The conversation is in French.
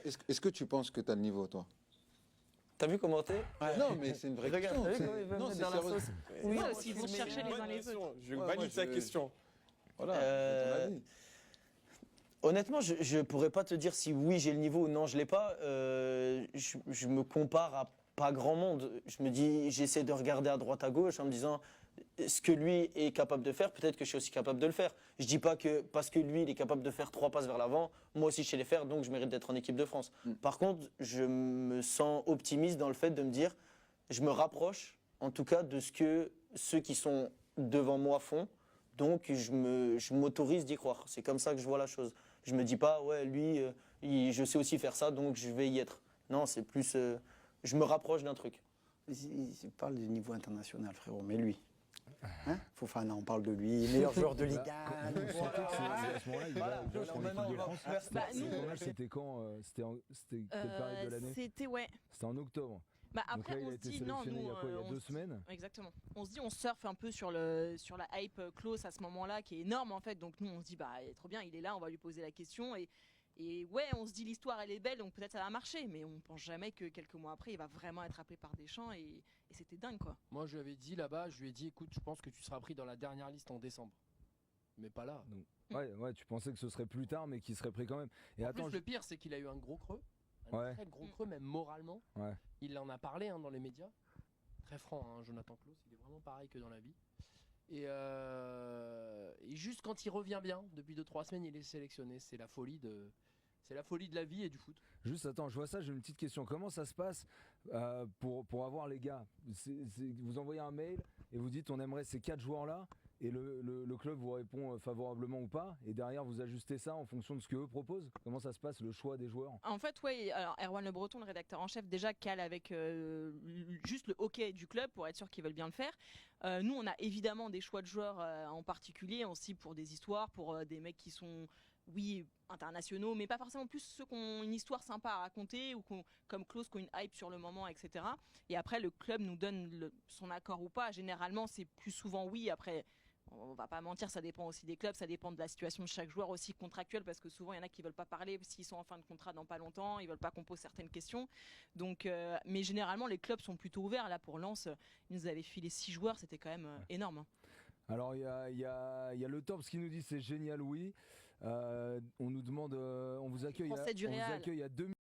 Est-ce que tu penses que tu as le niveau, toi? T'as vu commenter? Non, mais c'est une vraie Regarde, question. t'as vu c'est- comment ils veulent Non, mettre c'est dans la sérieux. sauce? Oui, Non, parce qu'ils vont chercher les uns les autres. Je Ouais, valide moi, ta je- question. Voilà, Euh, c'est ton avis. Honnêtement, je pourrais pas te dire si oui j'ai le niveau ou non je l'ai pas. Je me compare à pas grand monde. Je me dis, j'essaie de regarder à droite à gauche en me disant ce que lui est capable de faire, peut-être que je suis aussi capable de le faire. Je dis pas que parce que lui il est capable de faire 3 passes vers l'avant, moi aussi je sais les faire, donc je mérite d'être en équipe de France. Par contre, je me sens optimiste dans le fait de me dire, je me rapproche en tout cas de ce que ceux qui sont devant moi font. Donc je m'autorise d'y croire. C'est comme ça que je vois la chose. Je me dis pas, ouais, lui, je sais aussi faire ça, donc je vais y être. Non, c'est plus, je me rapproche d'un truc. Il parle du niveau international, frérot, mais lui. Hein, Fofana, on parle de lui, meilleur joueur de Ligue 1. À ce moment-là, il va jouer sur l'équipe de France. Bah, Ce nous, tournage, c'était quand c'était quelle période de l'année? C'était C'était en octobre. Bah Donc après là, il on a se été dit non, sélectionné nous il y a quoi, il y a on 2 se- semaines? Exactement. On se dit on surfe un peu sur la hype close à ce moment-là qui est énorme en fait. Donc nous on se dit bah trop bien, il est là, on va lui poser la question et ouais, on se dit l'histoire elle est belle donc peut-être ça va marcher, mais on pense jamais que quelques mois après il va vraiment être appelé par Deschamps et c'était dingue quoi. Moi, je lui avais dit là-bas, je lui ai dit, écoute, je pense que tu seras pris dans la dernière liste en décembre. Mais pas là. Donc, ouais, tu pensais que ce serait plus tard, mais qu'il serait pris quand même. Et En attends, plus, le pire, c'est qu'il a eu un gros creux. Un Ouais. très gros creux, même moralement. Ouais. Il en a parlé dans les médias. Très franc, Jonathan Klaus, il est vraiment pareil que dans la vie. Et juste quand il revient bien, depuis 2-3 semaines, il est sélectionné. C'est la folie de la vie et du foot. juste attends, je vois ça, j'ai une petite question. Comment ça se passe pour avoir les gars? Vous envoyez un mail et vous dites on aimerait ces 4 joueurs-là et le club vous répond favorablement ou pas et derrière vous ajustez ça en fonction de ce qu'eux proposent? Comment ça se passe, le choix des joueurs? En fait, ouais, alors Erwan Le Breton, le rédacteur en chef, déjà cale avec juste le hockey du club pour être sûr qu'ils veulent bien le faire. Nous, on a évidemment des choix de joueurs en particulier, aussi pour des histoires, pour des mecs qui sont, oui, internationaux, mais pas forcément plus ceux qui ont une histoire sympa à raconter ou comme Klaus qui ont une hype sur le moment, etc. Et après, le club nous donne son accord ou pas. Généralement, c'est plus souvent oui. Après, on va pas mentir, ça dépend aussi des clubs, ça dépend de la situation de chaque joueur aussi contractuel parce que souvent il y en a qui veulent pas parler s'ils sont en fin de contrat dans pas longtemps, ils veulent pas qu'on pose certaines questions. Donc, mais généralement les clubs sont plutôt ouverts. Là pour Lens, ils nous avaient filé 6 joueurs, c'était quand même énorme. Hein. Alors il y a le Torps qui nous dit c'est génial, oui. On nous demande, on vous accueille Français du on vous Real. accueille à 2